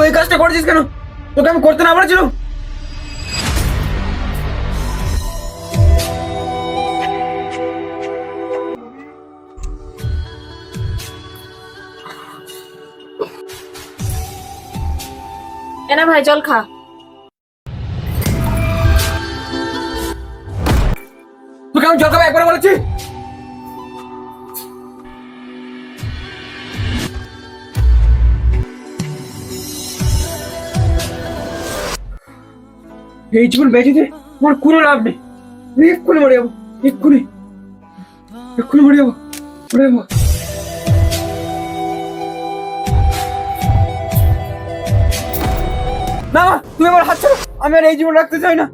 এই কাজটা করেছিস কেন? তোকে আমি করতে না বলেছিলাম? এনা ভাই জল খা। তোকে আমি জল খাবো একবার বলেছি। এই জীবন বেঁচে দে, আমার কোনো লাভ নেই। আমি এক্ষুনি মরে যাবো, এক্ষুনি এক্ষুনি মরে যাবো, মরে যাবো। না মা, তুমি আমার হাত ছাড়ো। আমি আর এই জীবন রাখতে চাই না।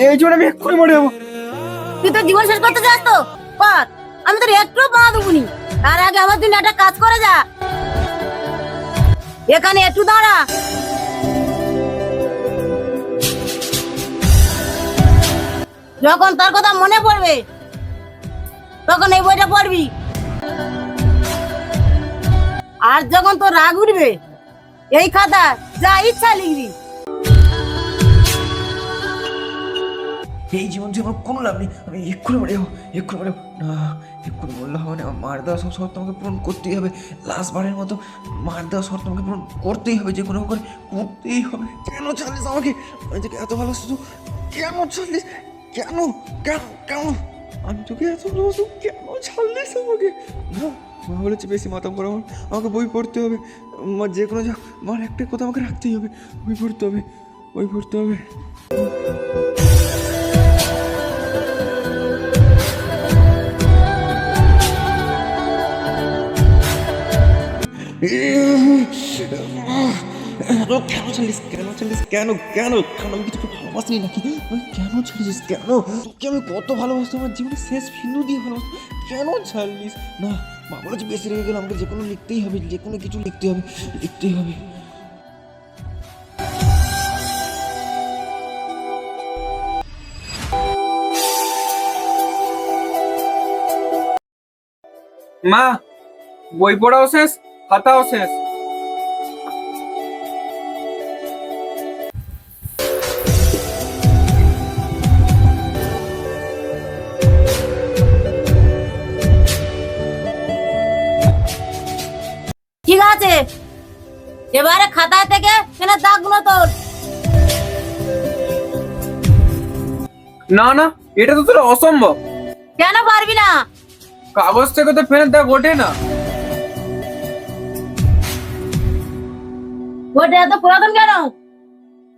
এই জীবন আমি এক্ষুনি মরে যাবো। তুই তো জীবন শেষ করতে চাস তো কর, আমি তোর একটু পা দেবনি। তার আগে আমার দিন একটা কাজ করে যা, এখানে একটু দাঁড়া। যখন তোর কথা মনে পড়বে তখন এই বইটা পড়বি, আর যখন তোর রাগ উঠবে এই খাতা যা ইচ্ছা লিখবি। এই জীবন যে আমার কোনো লাভ নেই। আমি এক্ষুনি মরে যাবো, এক্ষুনি মরে যাবো। না, এক্ষুনি মরলে হবে না। মার দেওয়া সব শর্ত আমাকে পূরণ করতেই হবে। লাস্ট বারের মতো মার দেওয়া শর্ত আমাকে পূরণ করতেই হবে, যে কোনো করে করতেই হবে। কেন ছাড়লিস আমাকে? আমি তোকে এত ভালোবাসি, তো কেন ছাড়লিস? কেন কেন কেন? আমি তোকে এত ভালোবাসি, কেন ছাড়লিস আমাকে? না, মা বলেছে বেশি মাথা পড়া আমার, আমাকে বই পড়তে হবে। মা যে কোনো যাক, মার একটা কথা আমাকে রাখতেই হবে। বই পড়তে হবে, বই পড়তে হবে। কেন ছাড়লিস? কেন ছাড়লিস? কেন কেন কেন? আমি কি তোকে ভালোবাসি নাকি? কেন ছাড়লিস? কেন? তোকে আমি কত ভালোবাসতাম, আমার জীবনের শেষ বিন্দু দিয়ে ভালোবাসতাম। কেন ছাড়লিস? না, মা বলেছে বেশি রেগে গেলে আমাকে যে কোনো লিখতেই হবে, যে কোনো কিছু লিখতে হবে, লিখতেই হবে। মা, বই পড়াও শেষ, খাতাও শেষ। ঠিক আছে, এবারে খাতা থেকে এখানে দাগগুলো তোর। না না, এটা তো তোর অসম্ভব। কেন পারবি না? কাগজ থেকে তো ফেলে দাগ ওঠে না। ওটা এত পুরাতন কেন?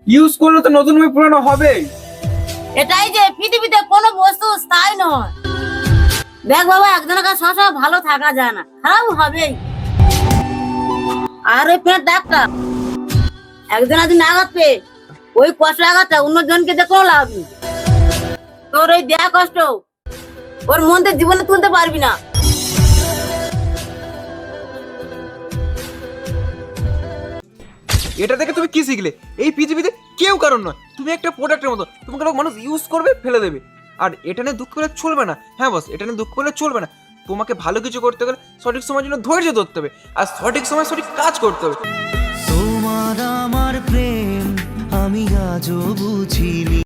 ইউজ করলে তো নতুন বই পুরানো হবে। এটাই যে পৃথিবীতে কোনো বস্তু স্থায়ী নয়। দেখ বাবা, একজনের কাছে সবসময় ভালো থাকা যায় না, খারাপ হবেই। আর ওই পেনের দাগটা একজন আদিন আঘাত পেয়ে ওই কষ্ট আঘাতটা অন্যজনকে দিয়ে কোনো লাভ নেই। তোর ওই দেয়া কষ্ট ওর মন থেকে জীবনে তুলতে পারবি না। এটা থেকে তুমি কি শিখলে? এই পৃথিবীতে কেউ কারণ নয়, তুমি একটা প্রোডাক্টের মতো। তোমাকে মানুষ ইউজ করবে, ফেলে দেবে। আর এটা নিয়ে দুঃখ পেলে চলবে না। হ্যাঁ বস, এটা নিয়ে দুঃখ পেলে চলবে না। তোমাকে ভালো কিছু করতে গেলে সঠিক সময়ের জন্য ধৈর্য ধরতে হবে, আর সঠিক সময় সঠিক কাজ করতে হবে। তোমার আমার প্রেম আমি আজও বুঝিনি।